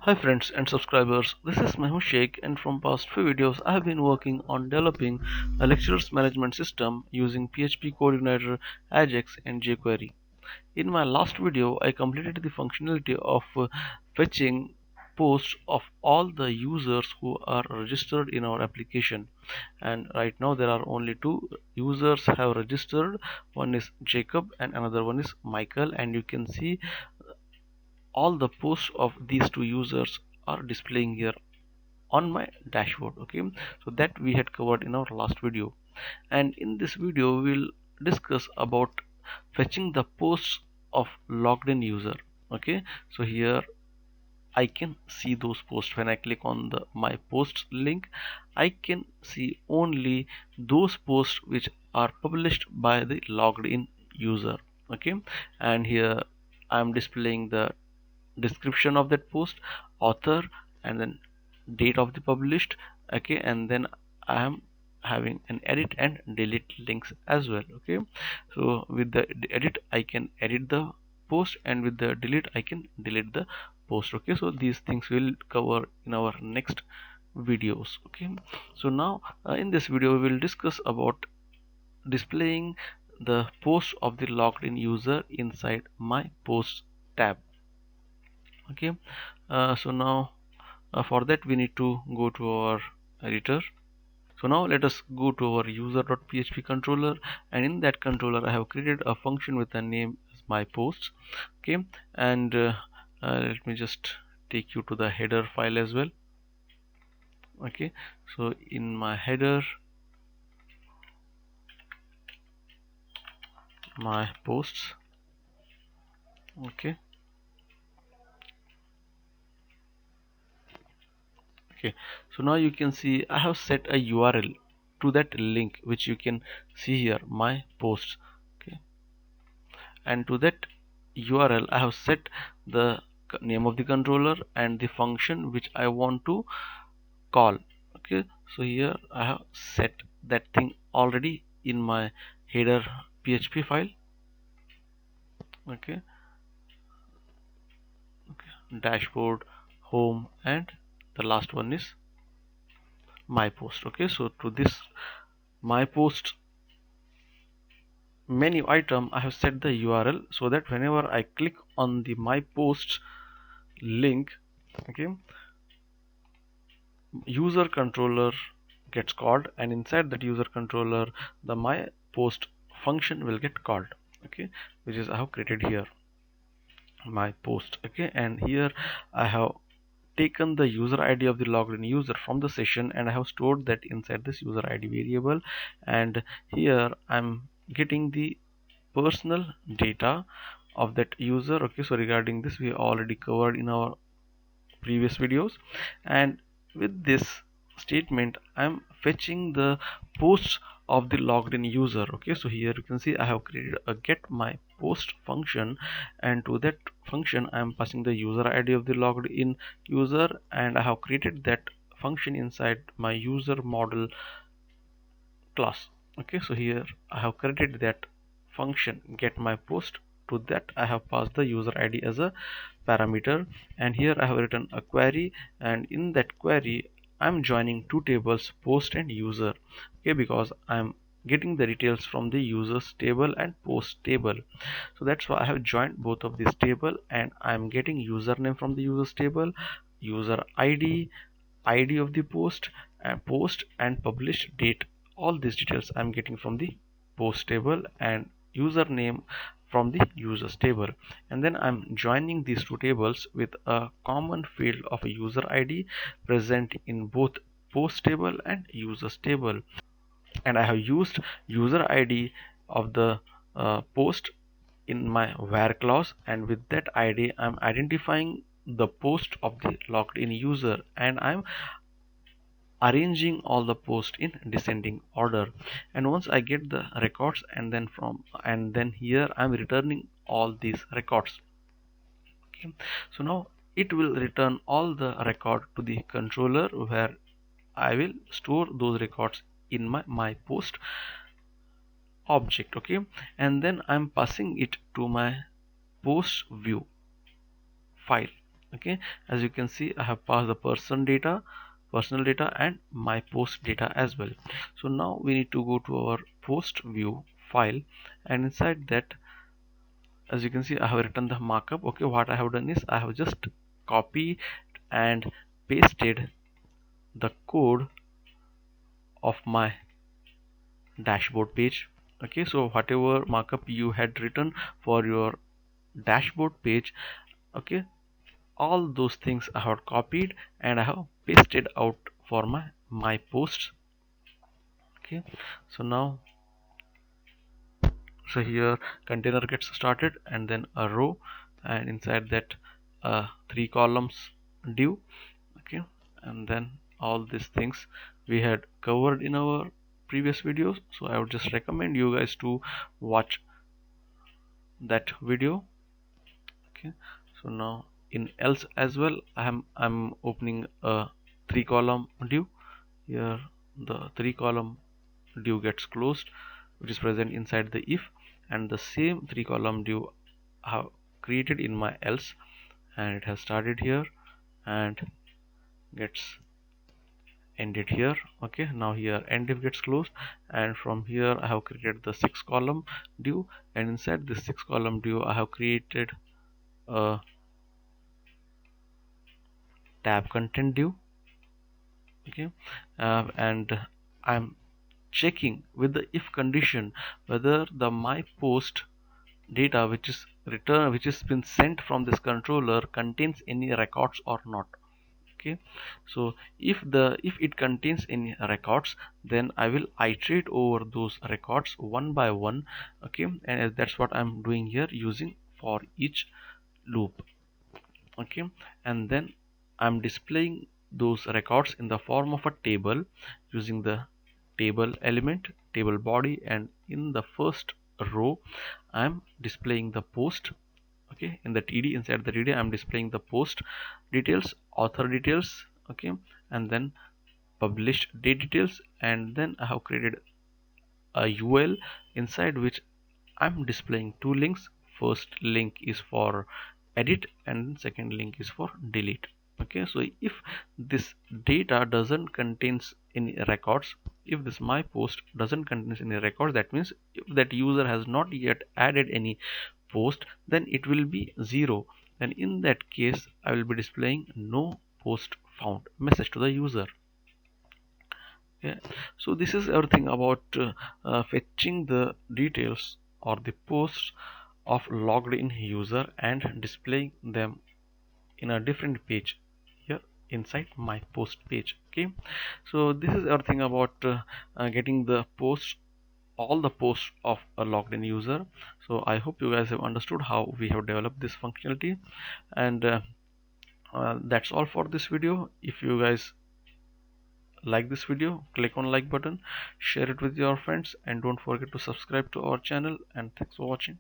Hi friends and subscribers, this is Mehul Sheikh, and from past few videos I have been working on developing a lectures management system using PHP CodeIgniter AJAX and jQuery. In my last video I completed the functionality of fetching posts of all the users who are registered in our application, and right now there are only two users have registered. One is Jacob and another one is Michael, and you can see all the posts of these two users are displaying here on my dashboard. Okay, so that we had covered in our last video, and in this video we will discuss about fetching the posts of logged in user. Okay, so here I can see those posts. When I click on the my posts link, I can see only those posts which are published by the logged in user. Okay, and here I am displaying the description of that post, author, and then date of the published. Okay, and then I am having an edit and delete links as well. Okay, so with the edit I can edit the post, and with the delete I can delete the post. Okay, so these things we'll cover in our next videos. Okay, so now in this video we will discuss about displaying the post of the logged in user inside my posts tab. Okay, so now for that we need to go to our editor. So now let us go to our user.php controller, and in that controller I have created a function with a name as my posts. Okay, and let me just take you to the header file as well. Okay, so in my header, my posts. Okay, okay, so now you can see I have set a URL to that link which you can see here, my posts. Okay, and to that URL I have set the name of the controller and the function which I want to call. Okay, so here I have set that thing already in my header PHP file. Okay, dashboard, home, and the last one is my post. Okay, so to this my post menu item I have set the URL so that whenever I click on the my posts link, okay, user controller gets called, and inside that user controller the my post function will get called. Okay, which is I have created here my post. Okay, and here I have taken the user ID of the logged in user from the session, and I have stored that inside this user ID variable, and here I'm getting the personal data of that user. Okay, so regarding this we already covered in our previous videos, and with this statement I'm fetching the posts of the logged in user. Okay, so here you can see I have created a get my post function, and to that function I am passing the user ID of the logged in user, and I have created that function inside my user model class. Okay, so here I have created that function get my post. To that I have passed the user ID as a parameter, and here I have written a query, and in that query I'm joining two tables, post and user. Okay, because I'm getting the details from the users table and post table, so that's why I have joined both of these table, and I'm getting username from the users table, user ID, ID of the post and published date. All these details I'm getting from the post table, and username from the users table, and then I'm joining these two tables with a common field of a user ID present in both post table and users table, and I have used user ID of the post in my where clause, and with that ID I'm identifying the post of the logged in user, and I'm arranging all the posts in descending order. And once I get the records, and then here I'm returning all these records. Okay, so now it will return all the record to the controller, where I will store those records in my post object. Okay, and then I'm passing it to my post view file. Okay, as you can see, I have passed the personal data and my post data as well. So now we need to go to our post view file, and inside that, as you can see, I have written the markup. Okay, what I have done is I have just copied and pasted the code of my dashboard page. Okay, so whatever markup you had written for your dashboard page, okay, all those things I have copied and I have pasted out for my posts. Okay, so now, so here container gets started and then a row, and inside that three columns div. Okay, and then all these things we had covered in our previous videos, so I would just recommend you guys to watch that video. Okay, so now in else as well, I'm opening a three column div. Here the three column div gets closed, which is present inside the if, and the same three column div I have created in my else, and it has started here and gets ended here. Okay, now here end div gets closed, and from here I have created the six column div, and inside this six column div I have created a tab content div. Okay, and I'm checking with the if condition whether the my post data which is been sent from this controller contains any records or not. Okay, so if it contains any records, then I will iterate over those records one by one. Okay, and that's what I'm doing here using for each loop. Okay, and then I'm displaying those records in the form of a table using the table element, table body, and in the first row I'm displaying the post. Okay, in the td, inside the td I'm displaying the post details, author details. Okay, and then published date details, and then I have created a ul inside which I'm displaying two links. First link is for edit and second link is for delete. Okay, so if this data doesn't contains any records, if this my post doesn't contains any records, that means if that user has not yet added any post, then it will be 0, and in that case I will be displaying no post found message to the user. Yeah, so this is everything about fetching the details or the posts of logged in user and displaying them in a different page here inside my post page. Okay, so this is everything about getting the posts, all the posts of a logged in user. So I hope you guys have understood how we have developed this functionality, and that's all for this video. If you guys like this video, click on like button, share it with your friends, and don't forget to subscribe to our channel, and thanks for watching.